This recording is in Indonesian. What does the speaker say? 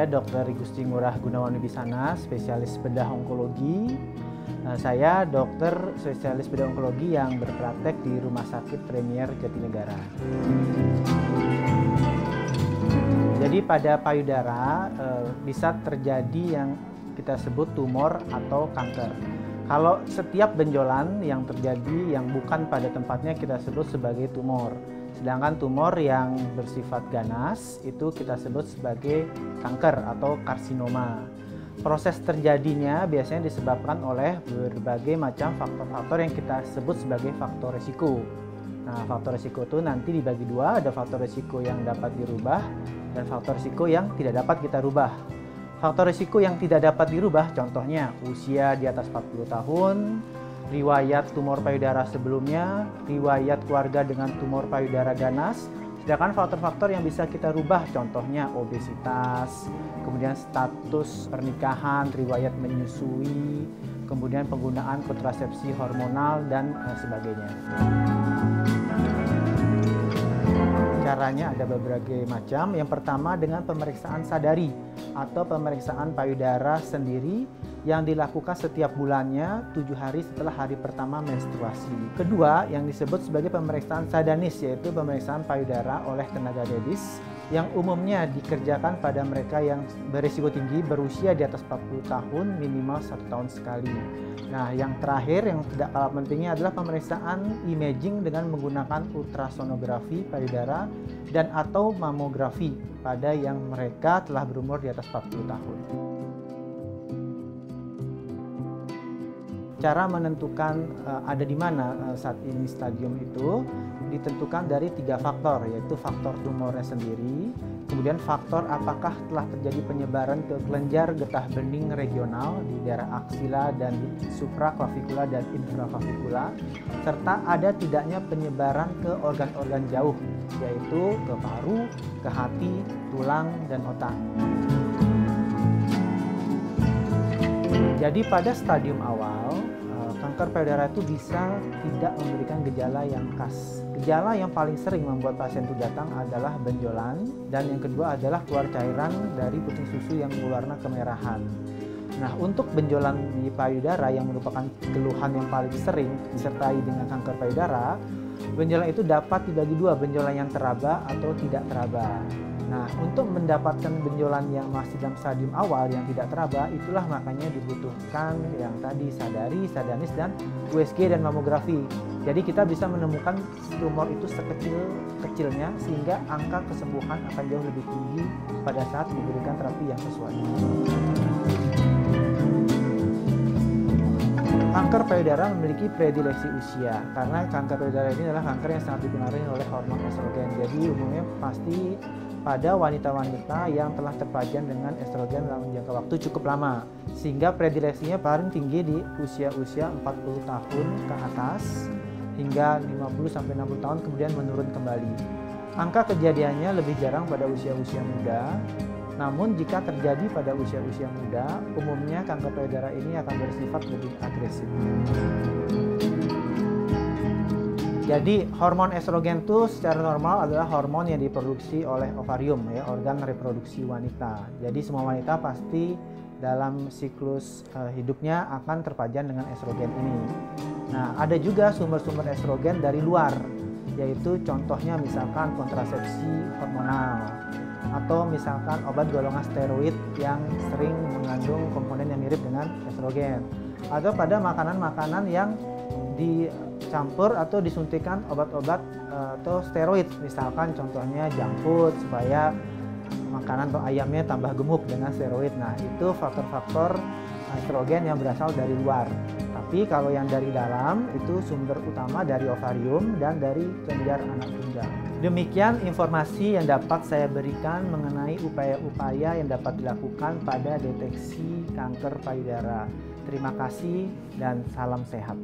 Saya Dr. Igusti Ngurah Gunawan Wibisana, spesialis bedah onkologi. Saya dokter spesialis bedah onkologi yang berpraktek di Rumah Sakit Premier Jatinegara. Jadi pada payudara bisa terjadi yang kita sebut tumor atau kanker. Kalau setiap benjolan yang terjadi yang bukan pada tempatnya kita sebut sebagai tumor. Sedangkan tumor yang bersifat ganas itu kita sebut sebagai kanker atau karsinoma. Proses terjadinya biasanya disebabkan oleh berbagai macam faktor-faktor yang kita sebut sebagai faktor risiko. Nah, faktor risiko itu nanti dibagi dua, ada faktor risiko yang dapat dirubah dan faktor risiko yang tidak dapat kita rubah. Faktor risiko yang tidak dapat dirubah contohnya usia di atas 40 tahun, riwayat tumor payudara sebelumnya, riwayat keluarga dengan tumor payudara ganas. Sedangkan faktor-faktor yang bisa kita rubah contohnya obesitas, kemudian status pernikahan, riwayat menyusui, kemudian penggunaan kontrasepsi hormonal dan sebagainya. Caranya ada berbagai macam. Yang pertama dengan pemeriksaan sadari atau pemeriksaan payudara sendiri yang dilakukan setiap bulannya 7 hari setelah hari pertama menstruasi. Kedua yang disebut sebagai pemeriksaan sadanis, yaitu pemeriksaan payudara oleh tenaga medis yang umumnya dikerjakan pada mereka yang berisiko tinggi berusia di atas 40 tahun minimal 1 tahun sekali. Nah, yang terakhir yang tidak kalah pentingnya adalah pemeriksaan imaging dengan menggunakan ultrasonografi payudara dan atau mamografi pada yang mereka telah berumur di atas 40 tahun. Cara menentukan ada di mana saat ini stadium itu ditentukan dari 3 faktor, yaitu faktor tumornya sendiri, kemudian faktor apakah telah terjadi penyebaran ke kelenjar getah bening regional di daerah aksila dan di supraklavikula dan infraklavikula, serta ada tidaknya penyebaran ke organ-organ jauh, yaitu ke paru, ke hati, tulang, dan otak. Jadi pada stadium awal, kanker payudara itu bisa tidak memberikan gejala yang khas. Gejala yang paling sering membuat pasien itu datang adalah benjolan, dan yang kedua adalah keluar cairan dari puting susu yang berwarna kemerahan. Nah, untuk benjolan di payudara yang merupakan keluhan yang paling sering disertai dengan kanker payudara, benjolan itu dapat dibagi dua, benjolan yang teraba atau tidak teraba. Nah, untuk mendapatkan benjolan yang masih dalam stadium awal yang tidak teraba, itulah makanya dibutuhkan yang tadi sadari, sadanis, dan USG dan mamografi. Jadi kita bisa menemukan tumor itu sekecil-kecilnya sehingga angka kesembuhan akan jauh lebih tinggi pada saat diberikan terapi yang sesuai. Kanker payudara memiliki predileksi usia karena kanker payudara ini adalah kanker yang sangat dipengaruhi oleh hormon estrogen. Jadi umumnya pasti pada wanita-wanita yang telah terpajan dengan estrogen dalam jangka waktu cukup lama, sehingga predileksinya paling tinggi di usia-usia 40 tahun ke atas hingga 50-60 tahun kemudian menurun kembali. Angka kejadiannya lebih jarang pada usia-usia muda, namun jika terjadi pada usia-usia muda, umumnya kanker payudara ini akan bersifat lebih agresif. Jadi hormon estrogen itu secara normal adalah hormon yang diproduksi oleh ovarium, ya, organ reproduksi wanita. Jadi semua wanita pasti dalam siklus hidupnya akan terpajan dengan estrogen ini. Nah, ada juga sumber-sumber estrogen dari luar, yaitu contohnya misalkan kontrasepsi hormonal atau misalkan obat golongan steroid yang sering mengandung komponen yang mirip dengan estrogen, atau pada makanan-makanan yang dicampur atau disuntikan obat-obat atau steroid, misalkan contohnya junk food supaya makanan atau ayamnya tambah gemuk dengan steroid. Nah, itu faktor-faktor estrogen yang berasal dari luar. Tapi kalau yang dari dalam itu sumber utama dari ovarium dan dari kelenjar anak tunggal. Demikian informasi yang dapat saya berikan mengenai upaya-upaya yang dapat dilakukan pada deteksi kanker payudara. Terima kasih dan salam sehat.